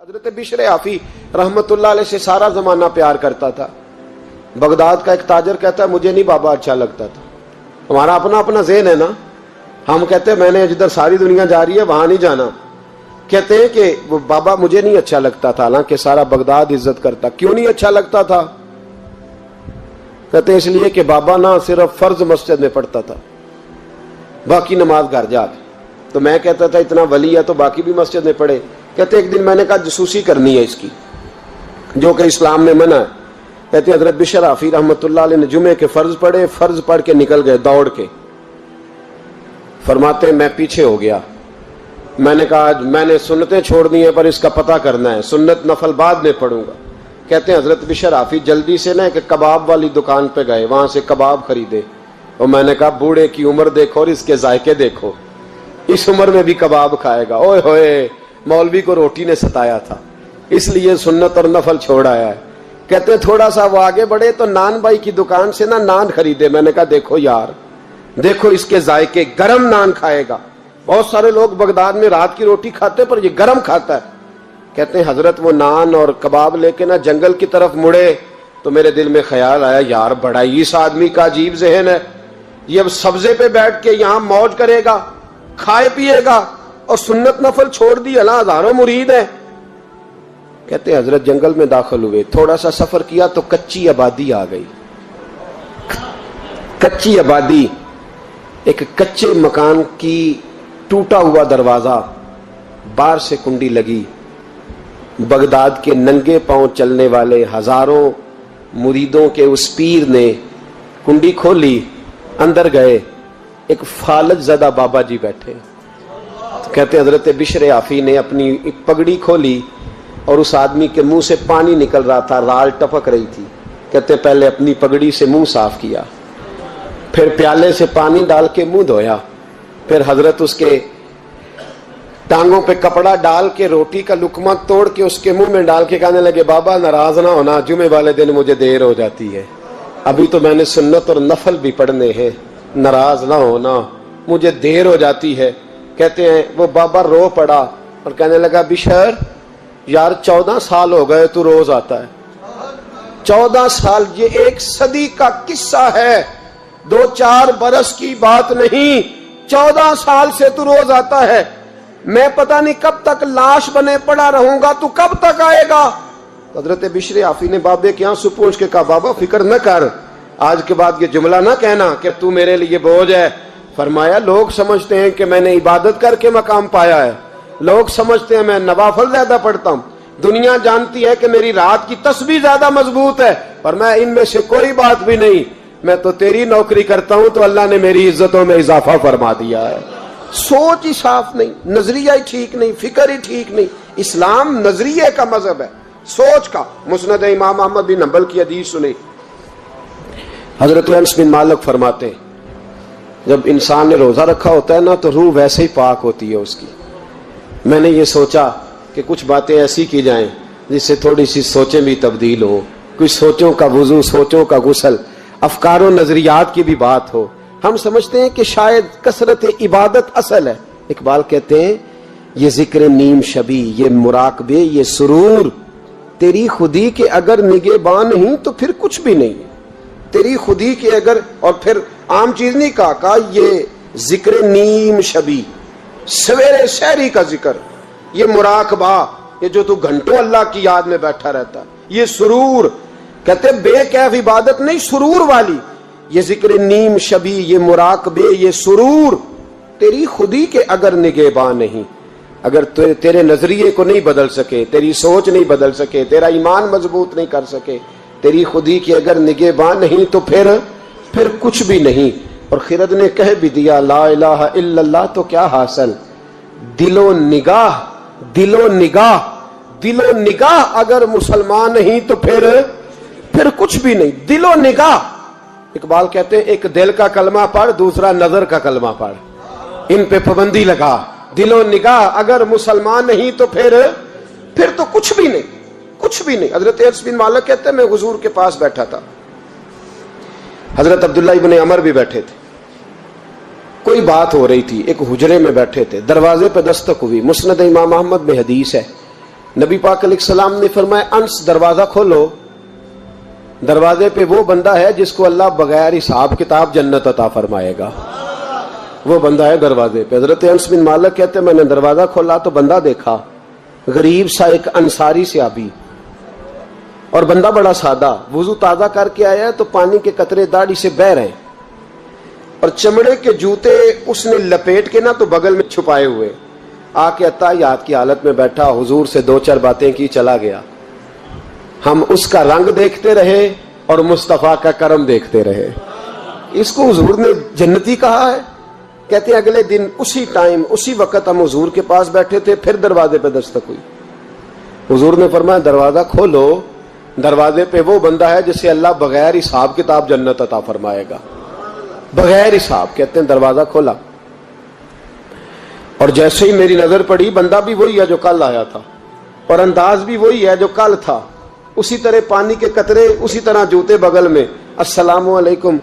حضرت بشر آفی رحمت اللہ علیہ سے سارا زمانہ پیار کرتا تھا. بغداد کا ایک تاجر کہتا ہے مجھے نہیں بابا اچھا لگتا تھا. ہمارا اپنا اپنا ذہن ہے نا, ہم کہتے ہیں میں نے جدھر ساری دنیا جا رہی ہے وہاں نہیں جانا. کہتے ہیں کہ وہ بابا مجھے نہیں اچھا لگتا تھا, حالانکہ سارا بغداد عزت کرتا. کیوں نہیں اچھا لگتا تھا؟ کہتے ہیں اس لیے کہ بابا نہ صرف فرض مسجد میں پڑھتا تھا, باقی نماز گھر جا کے. تو میں کہتا تھا اتنا ولی ہے تو باقی بھی مسجد میں پڑھے. کہتے ایک دن میں نے کہا جسوسی کرنی ہے اس کی, جو کہ اسلام نے منع ہے. کہتے حضرت بشر آفی رحمت اللہ علیہ نے جمعے کے فرض پڑھے, فرض پڑھ کے نکل گئے دوڑ کے. فرماتے میں پیچھے ہو گیا. میں نے کہا میں نے سنتیں چھوڑ دی ہیں پر اس کا پتہ کرنا ہے, سنت نفل بعد میں پڑھوں گا. کہتے ہیں حضرت بشر آفی جلدی سے نا ایک کباب والی دکان پہ گئے, وہاں سے کباب خریدے. اور میں نے کہا بوڑھے کی عمر دیکھو اور اس کے ذائقے دیکھو, اس عمر میں بھی کباب کھائے گا. اوئے ہوئے, مولوی کو روٹی نے ستایا تھا اس لیے سنت اور نفل چھوڑ آیا ہے. کہتے ہیں تھوڑا سا وہ آگے بڑھے تو نان بھائی کی دکان سے نا نان خریدے. میں نے کہا دیکھو یار, دیکھو اس کے ذائقے, گرم نان کھائے گا. بہت سارے لوگ بغداد میں رات کی روٹی کھاتے پر یہ گرم کھاتا ہے. کہتے ہیں حضرت وہ نان اور کباب لے کے نا جنگل کی طرف مڑے تو میرے دل میں خیال آیا یار بڑا ہی اس آدمی کا عجیب ذہن ہے, یہ اب سبزے پہ بیٹھ کے یہاں موج کرے گا, کھائے پیے گا, اور سنت نفل چھوڑ دی, اللہ ہزاروں مرید ہیں. کہتے ہیں حضرت جنگل میں داخل ہوئے, تھوڑا سا سفر کیا تو کچی آبادی آ گئی. کچی آبادی, ایک کچے مکان کی ٹوٹا ہوا دروازہ, باہر سے کنڈی لگی. بغداد کے ننگے پاؤں چلنے والے ہزاروں مریدوں کے اس پیر نے کنڈی کھولی, اندر گئے. ایک فالج زدہ بابا جی بیٹھے. کہتے حضرت بشر آفی نے اپنی پگڑی کھولی اور اس آدمی کے منہ سے پانی نکل رہا تھا, رال ٹپک رہی تھی. کہتے پہلے اپنی پگڑی سے منہ صاف کیا, پھر پیالے سے پانی ڈال کے منہ دھویا, پھر حضرت اس کے ٹانگوں پہ کپڑا ڈال کے روٹی کا لقمہ توڑ کے اس کے منہ میں ڈال کے کہنے لگے بابا ناراض نہ ہونا, جمعے والے دن مجھے دیر ہو جاتی ہے, ابھی تو میں نے سنت اور نفل بھی پڑھنے ہیں, ناراض نہ ہونا مجھے دیر ہو جاتی ہے. کہتے ہیں وہ بابا رو پڑا اور کہنے لگا بشر یار 14 سال ہو گئے تو روز آتا ہے. 14 سال, یہ 1 صدی کا قصہ ہے, 2-4 برس کی بات نہیں. 14 سال سے تو روز آتا ہے. میں پتہ نہیں کب تک لاش بنے پڑا رہوں گا, تو کب تک آئے گا؟ حضرت بشر آفی نے بابے کے یہاں سے پوچھ کے کہا بابا فکر نہ کر, آج کے بعد یہ جملہ نہ کہنا کہ تو میرے لیے بوجھ ہے. فرمایا لوگ سمجھتے ہیں کہ میں نے عبادت کر کے مقام پایا ہے, لوگ سمجھتے ہیں میں نوافل زیادہ پڑھتا ہوں, دنیا جانتی ہے کہ میری رات کی تسبیح زیادہ مضبوط ہے, پر میں ان میں سے کوئی بات بھی نہیں. میں تو تیری نوکری کرتا ہوں تو اللہ نے میری عزتوں میں اضافہ فرما دیا ہے. سوچ ہی صاف نہیں, نظریہ ہی ٹھیک نہیں, فکر ہی ٹھیک نہیں. اسلام نظریے کا مذہب ہے, سوچ کا. مسند امام احمد بن حنبل کی حدیث سنی, حضرت انس بن مالک فرماتے ہیں جب انسان نے روزہ رکھا ہوتا ہے نا تو روح ویسے ہی پاک ہوتی ہے اس کی. میں نے یہ سوچا کہ کچھ باتیں ایسی کی جائیں جس سے تھوڑی سی سوچیں بھی تبدیل ہو, کچھ سوچوں کا وضو, سوچوں کا غسل, افکار و نظریات کی بھی بات ہو. ہم سمجھتے ہیں کہ شاید کثرت عبادت اصل ہے. اقبال کہتے ہیں یہ ذکر نیم شبی, یہ مراقبے, یہ سرور, تیری خودی کے اگر نگہباں نہیں تو پھر کچھ بھی نہیں. تیری خودی کے اگر, اور پھر عام چیز نہیں کہا یہ ذکر نیم شبی, سویرے شہری کا ذکر, یہ مراقبہ, یہ جو تو گھنٹوں اللہ کی یاد میں بیٹھا رہتا, یہ سرور. کہتے بے کیف عبادت نہیں, سرور والی. یہ ذکر نیم شبی, یہ مراقبے, یہ سرور, تیری خودی کے اگر نگہباں نہیں, اگر تیرے نظریے کو نہیں بدل سکے, تیری سوچ نہیں بدل سکے, تیرا ایمان مضبوط نہیں کر سکے, تیری خودی کی اگر نگہباں نہیں تو پھر کچھ بھی نہیں. اور خرد نے کہہ بھی دیا لا الہ الا اللہ تو کیا حاصل, دل و نگاہ, دل و نگاہ, دل و نگاہ اگر مسلمان نہیں تو پھر کچھ بھی نہیں. دل و نگاہ. اقبال کہتے ہیں ایک دل کا کلمہ پڑھ, دوسرا نظر کا کلمہ پڑھ, ان پہ پابندی لگا. دل و نگاہ اگر مسلمان نہیں تو پھر تو کچھ بھی نہیں, کچھ بھی نہیں. حضرت انس بن مالک کہتے ہیں میں حضور کے پاس بیٹھا تھا, حضرت عبداللہ ابن عمر بھی بیٹھے تھے, کوئی بات ہو رہی تھی, ایک حجرے میں بیٹھے تھے, دروازے پہ دستک ہوئی. مسند امام احمد میں حدیث ہے نبی پاک علیہ السلام نے فرمایا انس دروازہ کھولو، دروازے پہ وہ بندہ ہے جس کو اللہ بغیر حساب کتاب جنت عطا فرمائے گا، وہ بندہ ہے دروازے پہ۔ حضرت انس بن مالک کہتے ہیں میں نے دروازہ کھولا تو بندہ دیکھا، غریب سا ایک انصاری صحابی، اور بندہ بڑا سادہ، وضو تازہ کر کے آیا ہے تو پانی کے قطرے داڑھی سے بہ رہے ہیں، اور چمڑے کے جوتے اس نے لپیٹ کے تو بغل میں چھپائے ہوئے، آ کے اتحیات کی حالت میں بیٹھا، حضور سے دو چار باتیں کی، چلا گیا۔ ہم اس کا رنگ دیکھتے رہے اور مصطفیٰ کا کرم دیکھتے رہے۔ اس کو حضور نے جنتی کہا ہے۔ کہتے ہیں اگلے دن اسی ٹائم اسی وقت ہم حضور کے پاس بیٹھے تھے، پھر دروازے پہ دستک ہوئی، حضور نے فرمایا دروازہ کھولو، دروازے پہ وہ بندہ ہے جسے اللہ بغیر حساب کتاب جنت عطا فرمائے گا، بغیر حساب۔ کہتے ہیں دروازہ کھولا، اور جیسے ہی میری نظر پڑی بندہ بھی وہی ہے جو کل آیا تھا، اور انداز بھی وہی ہے جو کل تھا، اسی طرح پانی کے قطرے، اسی طرح جوتے بغل میں، السلام علیکم،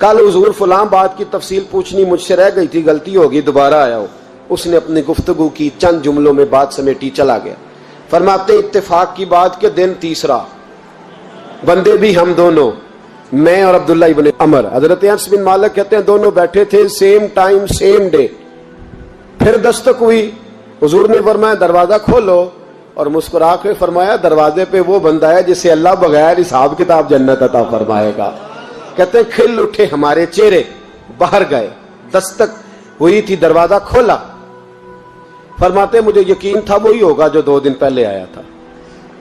کل حضور فلاں بات کی تفصیل پوچھنی مجھ سے رہ گئی تھی، غلطی ہوگی، دوبارہ آیا ہو۔ اس نے اپنی گفتگو کی، چند جملوں میں بات سمیٹی، چلا گیا۔ فرماتے اتفاق کی بات کہ دن تیسرا، بندے بھی ہم دونوں، میں اور عبداللہ ابن عمر۔ حضرت انس بن مالک کہتے ہیں دونوں بیٹھے تھے، سیم ٹائم سیم ڈے۔ پھر دستک ہوئی، حضور نے فرمایا دروازہ کھولو، اور مسکرا کے فرمایا دروازے پہ وہ بندہ ہے جسے اللہ بغیر حساب کتاب جنت عطا فرمائے گا۔ کہتے ہیں کھل اٹھے ہمارے چہرے، باہر گئے، دستک ہوئی تھی، دروازہ کھولا۔ فرماتے مجھے یقین تھا وہی ہوگا جو 2 دن پہلے آیا تھا،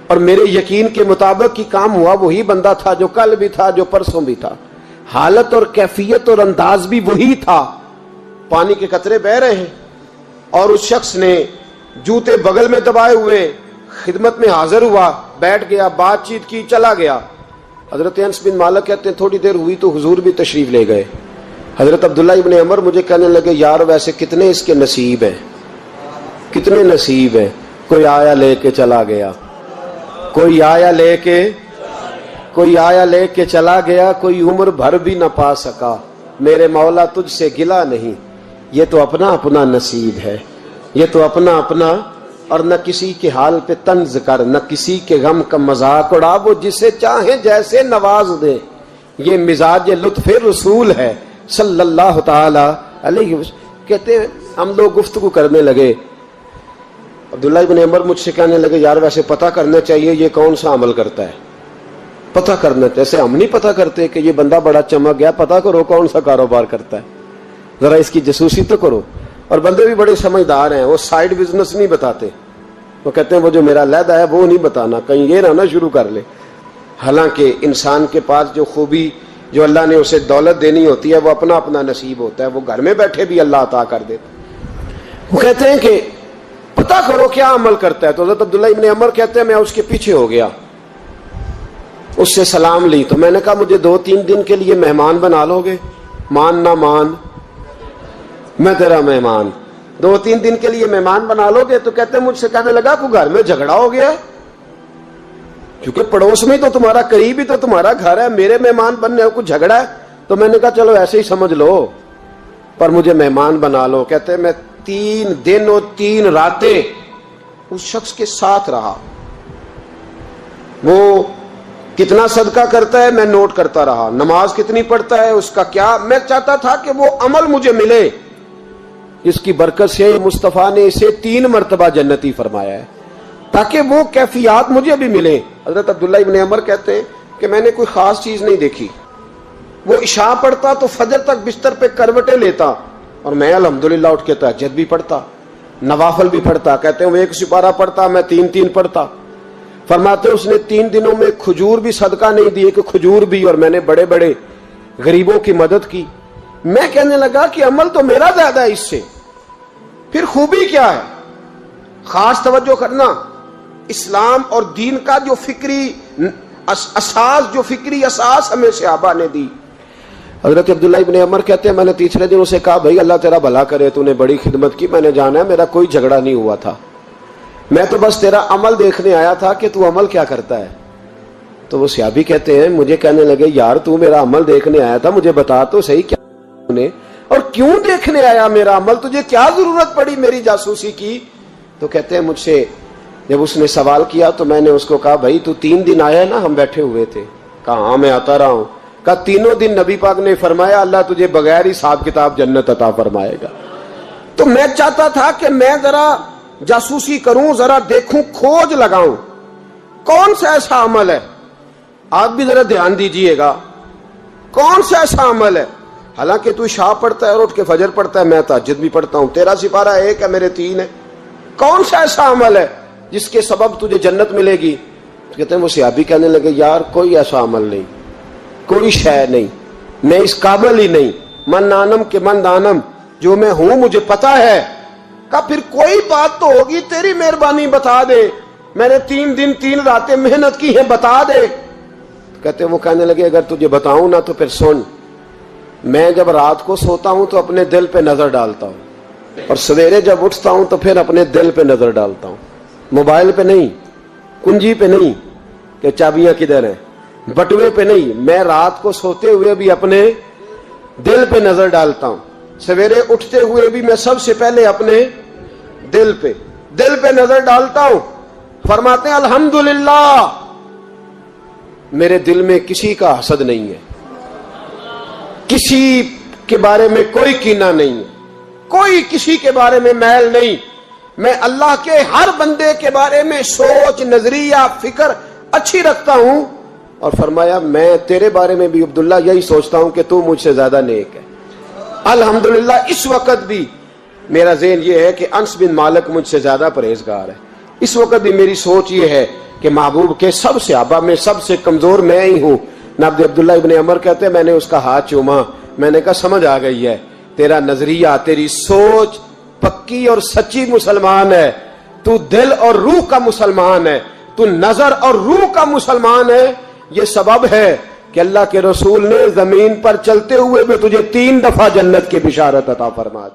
اور میرے یقین کے مطابق ہی کام ہوا، وہی بندہ تھا جو کل بھی تھا، جو پرسوں بھی تھا، حالت اور کیفیت اور انداز بھی وہی تھا۔ پانی کے قطرے بہ رہے ہیں، اور اس شخص نے جوتے بغل میں دبائے ہوئے خدمت میں حاضر ہوا، بیٹھ گیا، بات چیت کی، چلا گیا۔ حضرت انس بن مالک کہتے ہیں تھوڑی دیر ہوئی تو حضور بھی تشریف لے گئے۔ حضرت عبداللہ ابن عمر مجھے کہنے لگے یار ویسے کتنے اس کے نصیب ہیں، کتنے نصیب ہیں، کوئی آیا لے کے چلا گیا، کوئی آیا لے کے چلا گیا، کوئی عمر بھر بھی نہ پا سکا، میرے مولا تجھ سے گلا نہیں، یہ تو اپنا اپنا نصیب ہے، یہ تو اپنا اپنا، اور نہ کسی کے حال پہ طنز کر، نہ کسی کے غم کا مذاق اڑا، وہ جسے چاہیں جیسے نواز دے، یہ مزاج لطف رسول ہے صلی اللہ تعالی علیہ وسلم۔ کہتے ہیں ہم لوگ گفتگو کرنے لگے، عبداللہ ابن عمر مجھ سے کہنے لگے یار ویسے پتہ کرنا چاہیے یہ کون سا عمل کرتا ہے، پتہ کرنا، جیسے ہم نہیں پتہ کرتے کہ یہ بندہ بڑا چمک گیا، پتہ کرو کون سا کاروبار کرتا ہے، ذرا اس کی جاسوسی تو کرو۔ اور بندے بھی بڑے سمجھدار ہیں، وہ سائیڈ بزنس نہیں بتاتے، وہ کہتے ہیں وہ جو میرا علیحدہ ہے وہ نہیں بتانا، کہیں یہ نہ شروع کر لے۔ حالانکہ انسان کے پاس جو خوبی، جو اللہ نے اسے دولت دینی ہوتی ہے، وہ اپنا اپنا نصیب ہوتا ہے، وہ گھر میں بیٹھے بھی اللہ عطا کر دیتا۔ وہ کہتے ہیں کہ پتہ کرو کیا عمل کرتا ہے۔ تو حضرت عبداللہ ابن عمر کہتے ہیں میں اس کے پیچھے ہو گیا، اس سے سلام لی، تو میں نے کہا مجھے 2-3 دن کے لیے مہمان بنا لو گے، مان نہ مان میں تیرا مہمان، 2-3 دن کے لیے مہمان بنا لو گے؟ تو کہتے ہیں مجھ سے کہنے لگا کوئی گھر میں جھگڑا ہو گیا ہے، کیونکہ پڑوس میں تو تمہارا قریب ہی تو تمہارا گھر ہے، میرے مہمان بننے کچھ جھگڑا ہے؟ تو میں نے کہا چلو ایسے ہی سمجھ لو، پر مجھے مہمان بنا لو۔ کہتے ہیں میں 3 دن اور 3 راتیں اس شخص کے ساتھ رہا، وہ کتنا صدقہ کرتا ہے میں نوٹ کرتا رہا، نماز کتنی پڑھتا ہے، اس کا کیا، میں چاہتا تھا کہ وہ عمل مجھے ملے۔ اس کی برکت سے مصطفیٰ نے اسے 3 مرتبہ جنتی فرمایا ہے تاکہ وہ کیفیات مجھے بھی ملیں۔ حضرت عبداللہ ابن عمر کہتے ہیں کہ میں نے کوئی خاص چیز نہیں دیکھی، وہ عشاء پڑھتا تو فجر تک بستر پہ کروٹیں لیتا، اور میں الحمدللہ اٹھ کے تہجد بھی پڑھتا، نوافل بھی پڑھتا۔ کہتے ہیں وہ 1 سپارہ پڑھتا، میں 3 پڑھتا۔ فرماتے اس نے 3 دنوں میں کھجور بھی صدقہ نہیں دی، کہ کھجور بھی، اور میں نے بڑے بڑے غریبوں کی مدد کی۔ میں کہنے لگا کہ عمل تو میرا زیادہ ہے اس سے، پھر خوبی کیا ہے؟ خاص توجہ کرنا، اسلام اور دین کا جو فکری اساس ہمیں صحابہ نے دی۔ حضرت عبداللہ ابن عمر کہتے ہیں میں نے تیسرے دن اسے کہا بھائی اللہ تیرا بھلا کرے، تو نے بڑی خدمت کی، میں نے جانا ہے، میرا کوئی جھگڑا نہیں ہوا تھا، میں تو بس تیرا عمل دیکھنے آیا تھا کہ تو عمل کیا کرتا ہے۔ تو وہ صحابی کہتے ہیں مجھے کہنے لگے یار تو میرا عمل دیکھنے آیا تھا، مجھے بتا تو صحیح کیا نے، اور کیوں دیکھنے آیا میرا عمل، تجھے کیا ضرورت پڑی میری جاسوسی کی؟ تو کہتے ہیں مجھ سے جب اس نے سوال کیا تو میں نے اس کو کہا بھائی تو 3 دن آیا نا ہم بیٹھے ہوئے تھے؟ کہا ہاں میں آتا رہا ہوں۔ کہا 3 دن نبی پاک نے فرمایا اللہ تجھے بغیر حساب کتاب جنت عطا فرمائے گا۔ تو میں چاہتا تھا کہ میں ذرا جاسوسی کروں، ذرا دیکھوں، کھوج لگاؤں کون سا ایسا عمل ہے، آپ بھی ذرا دھیان دیجئے گا، کون سا ایسا عمل ہے، حالانکہ تو عشاء پڑھتا ہے اور اٹھ کے فجر پڑھتا ہے، میں تہجد بھی پڑھتا ہوں، تیرا سپارہ 1 ہے میرے 3 ہے، کون سا ایسا عمل ہے جس کے سبب تجھے جنت ملے گی؟ تو کہتے ہیں وہ صحابی کہنے لگے یار کوئی ایسا عمل نہیں، کوئی شے نہیں، میں اس قابل ہی نہیں، من نانم کے من دانم، جو میں ہوں مجھے پتا ہے۔ کہا پھر کوئی بات تو ہوگی، تیری مہربانی بتا دے، میں نے 3 دن 3 راتیں محنت کی ہیں، بتا دے۔ کہتے وہ کہنے لگے اگر تجھے بتاؤں نا تو پھر سن، میں جب رات کو سوتا ہوں تو اپنے دل پہ نظر ڈالتا ہوں، اور سویرے جب اٹھتا ہوں تو پھر اپنے دل پہ نظر ڈالتا ہوں، موبائل پہ نہیں، کنجی پہ نہیں کہ چابیاں کدھر ہیں، بٹوے پہ نہیں، میں رات کو سوتے ہوئے بھی اپنے دل پہ نظر ڈالتا ہوں، سویرے اٹھتے ہوئے بھی میں سب سے پہلے اپنے دل پہ نظر ڈالتا ہوں۔ فرماتے ہیں الحمدللہ میرے دل میں کسی کا حسد نہیں ہے، کسی کے بارے میں کوئی کینہ نہیں ہے، کوئی کسی کے بارے میں میل نہیں، میں اللہ کے ہر بندے کے بارے میں سوچ، نظریہ، فکر اچھی رکھتا ہوں۔ اور فرمایا میں تیرے بارے میں بھی عبداللہ یہی سوچتا ہوں کہ تو مجھ سے زیادہ نیک ہے۔ الحمدللہ اس وقت بھی میرا ذہن یہ ہے کہ انس بن مالک مجھ سے زیادہ پرہیزگار ہے، اس وقت بھی میری سوچ یہ ہے کہ محبوب کے سب صحابہ میں سب سے کمزور میں ہی ہوں۔ نابد عبداللہ ابن عمر کہتے ہیں میں نے اس کا ہاتھ چوما، میں نے کہا سمجھ آ گئی ہے، تیرا نظریہ، تیری سوچ پکی اور سچی مسلمان ہے، تو دل اور روح کا مسلمان ہے، تو نظر اور روح کا مسلمان ہے۔ یہ سبب ہے کہ اللہ کے رسول نے زمین پر چلتے ہوئے بھی تجھے 3 دفعہ جنت کی بشارت عطا فرما دی۔